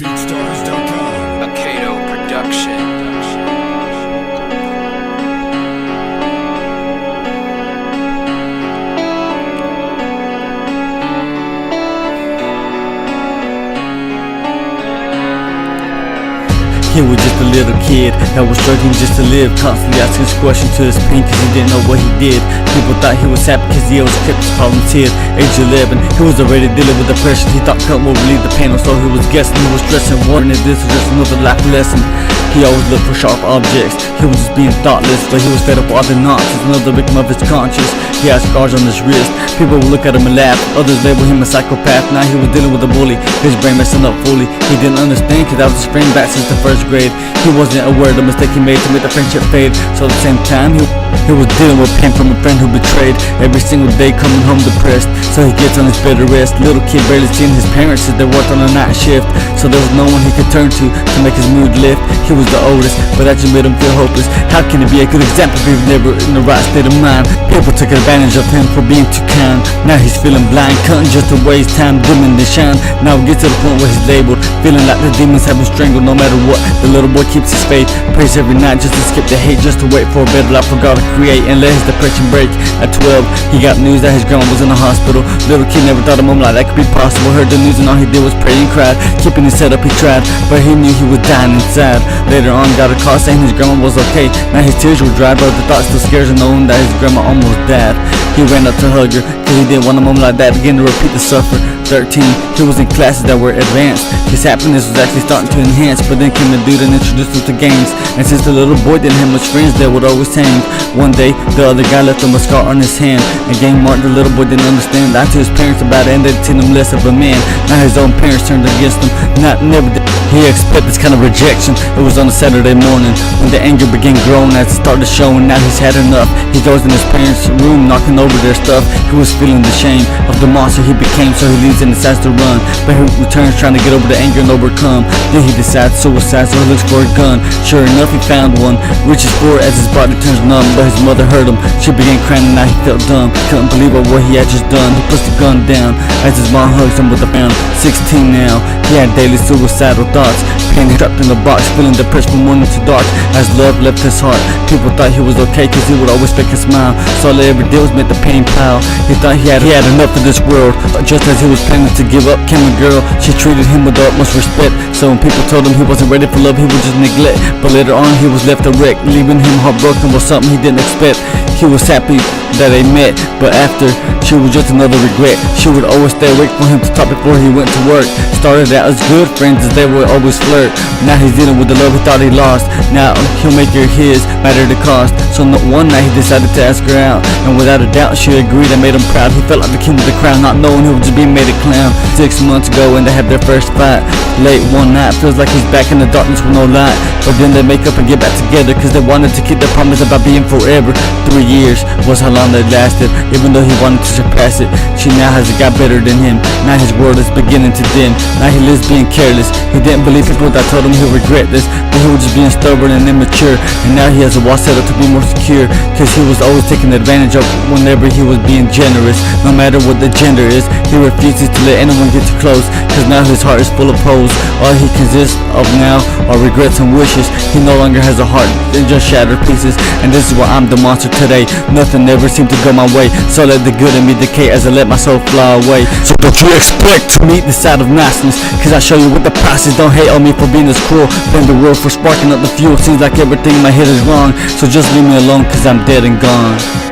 BeatStars.com. A Kato production. He was just a little kid that was struggling just to live, constantly asking his question to his pain cause he didn't know what he did. People thought he was happy cause he always kept his problems hid. Age 11, he was already dealing with depression. He thought cut would relieve the pain, or so he was guessing. He was stressing, wondering if this was just another life lesson. He always looked for sharp objects. He was just being thoughtless, but he was fed up with all the nonsense. Another victim of his conscience. He had scars on his wrist. People would look at him and laugh. Others labeled him a psychopath. Now he was dealing with a bully. His brain messing up fully. He didn't understand cause that was his friend back since the first grade. He wasn't aware of the mistake he made to make the friendship fade. So at the same time, he was dealing with pain from a friend who betrayed. Every single day coming home depressed, so he gets on his bed to rest. Little kid barely seeing his parents as they worked on a night shift, so there was no one he could turn to make his mood lift. He was the oldest, but that just made him feel hopeless. How can he be a good example if he was never in the right state of mind? People took advantage of him for being too kind. Now he's feeling blind, cutting just to waste time, dimming the shine. Now he gets to the point where he's labeled, feeling like the demons have him strangled. No matter what, the little boy keeps his faith, prays every night just to skip the hate, just to wait for a better life for God to create and let his depression break. At 12, he got news that his grandma was in the hospital. Little kid never thought a moment like that could be possible. Heard the news and all he did was pray and cried, keeping his head up he tried, but he knew he was dying inside. Later on got a call saying his grandma was okay. Now his tears were dry, but the thought still scares him knowing that his grandma almost died. He ran up to hug her cause he didn't want a moment like that again to repeat the suffer. 13, he was in classes that were advanced. His happiness was actually starting to enhance, but then came a dude and introduced him to gangs. And since the little boy didn't have much friends, they would always hang. One day, the other guy left him a scar on his hand. And gang marked, the little boy didn't understand. Lied to his parents about it and they'd seen him less of a man. Now his own parents turned against him. Never did he expect this kind of rejection. It was on a Saturday morning when the anger began growing as it started showing. Now he's had enough. He goes in his parents' room knocking over their stuff. He was feeling the shame of the monster he became, so he leaves and decides to run. But he returns trying to get over the anger and overcome. Then he decides suicide, so he looks for a gun. Sure enough, he found one, reaches for it as his body turns numb. But his mother heard him. She began crying and now he felt dumb. Couldn't believe what he had just done. He puts the gun down as his mom hugs him with a frown. 16 now, he had daily suicidal thoughts. Pain trapped in the box, feeling depressed from morning to dark as love left his heart. People thought he was okay cause he would always fake a smile. So all he ever did was make the pain pile. He thought he had enough of this world. Just as he was planning to give up, came a girl. She treated him with the utmost respect. So when people told him he wasn't ready for love, he would just neglect. But later on he was left a wreck, leaving him heartbroken with something he didn't expect. He was happy that they met, but after, she was just another regret. She would always stay awake for him to talk before he went to work. Started out as good friends as they would always flirt. Now he's dealing with the love he thought he lost. Now he'll make her his, matter the cost. So one night he decided to ask her out, and without a doubt she agreed and made him proud. He felt like the king with the crown, not knowing he was just being made a clown. 6 months ago and they had their first fight. Late one night, feels like he's back in the darkness with no light. But then they make up and get back together cause they wanted to keep their promise about being forever. 3 years was how long they lasted, even though he wanted to surpass it. She now has it got better than him. Now his world is beginning to dim. Now he lives being careless. He didn't believe people that told him he'll regret this, but he was just being stubborn and immature. And now he has a wall set up to be more secure, cause he was always taking advantage of whenever he was being generous. No matter what the gender is, he refuses to let anyone get too close, cause now his heart is full of holes. All he consists of now are regrets and wishes. He no longer has a heart, they're just shattered pieces. And this is why I'm the monster today. Nothing ever seemed to go my way, so let the good in me decay as I let my soul fly away. So don't you expect to meet the side of niceness, cause I show you what the price is. Don't hate on me for being this cruel. Blame the world for sparking up the fuel. Seems like everything in my head is wrong, so just leave me alone cause I'm dead and gone.